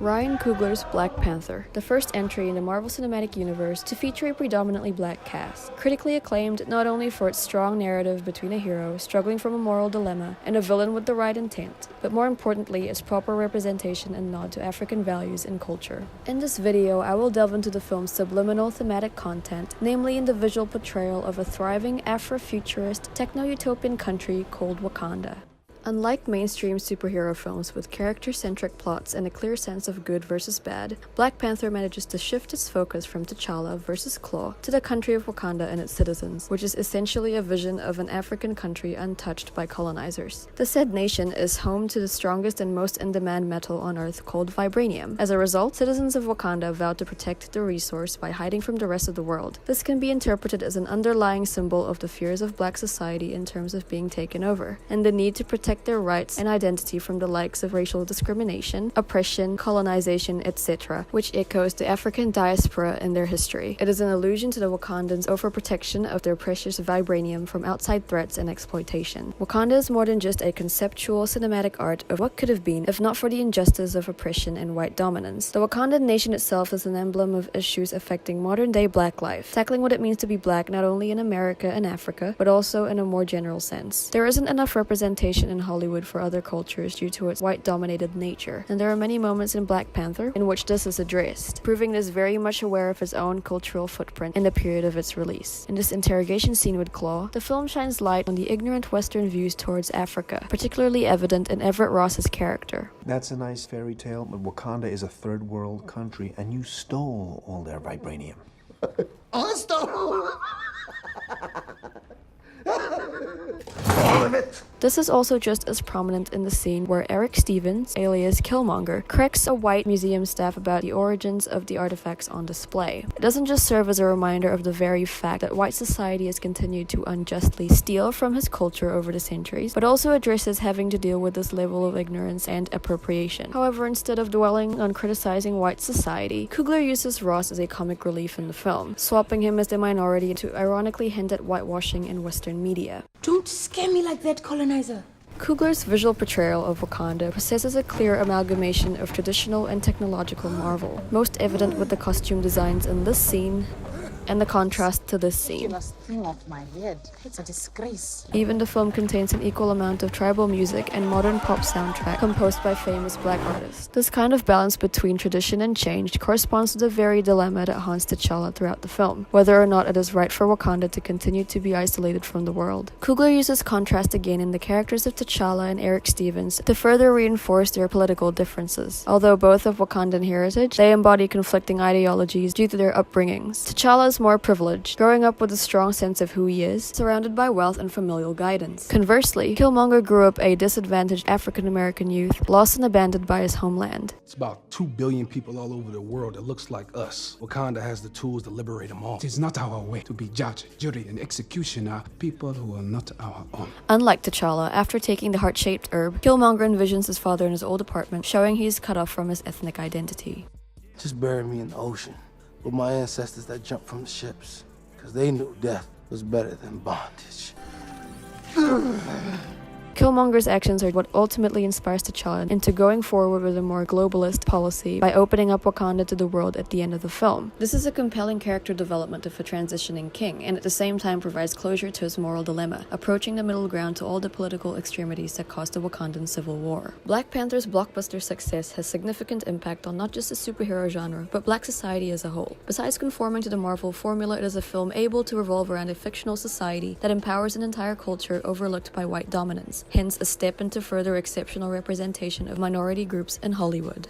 Ryan Coogler's Black Panther, the first entry in the Marvel Cinematic Universe to feature a predominantly black cast. Critically acclaimed not only for its strong narrative between a hero struggling from a moral dilemma and a villain with the right intent, but more importantly its proper representation and nod to African values and culture. In this video, I will delve into the film's subliminal thematic content, namely in the visual portrayal of a thriving Afrofuturist techno-utopian country called Wakanda. Unlike mainstream superhero films with character-centric plots and a clear sense of good versus bad, Black Panther manages to shift its focus from T'Challa versus Klaw to the country of Wakanda and its citizens, which is essentially a vision of an African country untouched by colonizers. The said nation is home to the strongest and most in-demand metal on Earth called vibranium. As a result, citizens of Wakanda vow to protect the resource by hiding from the rest of the world. This can be interpreted as an underlying symbol of the fears of black society in terms of being taken over, and the need to protect their rights and identity from the likes of racial discrimination, oppression, colonization, etc., which echoes the African diaspora in their history. It is an allusion to the Wakandans' overprotection of their precious vibranium from outside threats and exploitation. Wakanda is more than just a conceptual cinematic art of what could have been if not for the injustice of oppression and white dominance. The Wakandan nation itself is an emblem of issues affecting modern-day black life, tackling what it means to be black not only in America and Africa, but also in a more general sense. There isn't enough representation in Hollywood for other cultures due to its white-dominated nature, and there are many moments in Black Panther in which this is addressed, proving it is very much aware of its own cultural footprint in the period of its release. In this interrogation scene with Klaw, the film shines light on the ignorant Western views towards Africa, particularly evident in Everett Ross's character. That's a nice fairy tale, but Wakanda is a third world country, and you stole all their vibranium. I stole all of it! This is also just as prominent in the scene where Eric Stevens, alias Killmonger, corrects a white museum staff about the origins of the artifacts on display. It doesn't just serve as a reminder of the very fact that white society has continued to unjustly steal from his culture over the centuries, but also addresses having to deal with this level of ignorance and appropriation. However, instead of dwelling on criticizing white society, Coogler uses Ross as a comic relief in the film, swapping him as the minority to ironically hint at whitewashing in Western media. Don't scare me like that, colonizer. Coogler's visual portrayal of Wakanda possesses a clear amalgamation of traditional and technological marvel, most evident with the costume designs in this scene and the contrast to this scene. Thing off my head. It's a disgrace. Even the film contains an equal amount of tribal music and modern pop soundtrack composed by famous black artists. This kind of balance between tradition and change corresponds to the very dilemma that haunts T'Challa throughout the film, whether or not it is right for Wakanda to continue to be isolated from the world. Coogler uses contrast again in the characters of T'Challa and Eric Stevens to further reinforce their political differences. Although both of Wakandan heritage, they embody conflicting ideologies due to their upbringings. T'Challa is more privileged, growing up with a strong sense of who he is, surrounded by wealth and familial guidance. Conversely, Killmonger grew up a disadvantaged African-American youth, lost and abandoned by his homeland. It's about 2 billion people all over the world that looks like us. Wakanda has the tools to liberate them all. It is not our way to be judge, jury, and executioner, people who are not our own. Unlike T'Challa, after taking the heart-shaped herb, Killmonger envisions his father in his old apartment, showing he's cut off from his ethnic identity. Just bury me in the ocean with my ancestors that jumped from the ships, because they knew death was better than bondage. Killmonger's actions are what ultimately inspires T'Challa into going forward with a more globalist policy by opening up Wakanda to the world at the end of the film. This is a compelling character development of a transitioning king, and at the same time provides closure to his moral dilemma, approaching the middle ground to all the political extremities that caused the Wakandan Civil War. Black Panther's blockbuster success has significant impact on not just the superhero genre, but black society as a whole. Besides conforming to the Marvel formula, it is a film able to revolve around a fictional society that empowers an entire culture overlooked by white dominance. Hence, a step into further exceptional representation of minority groups in Hollywood.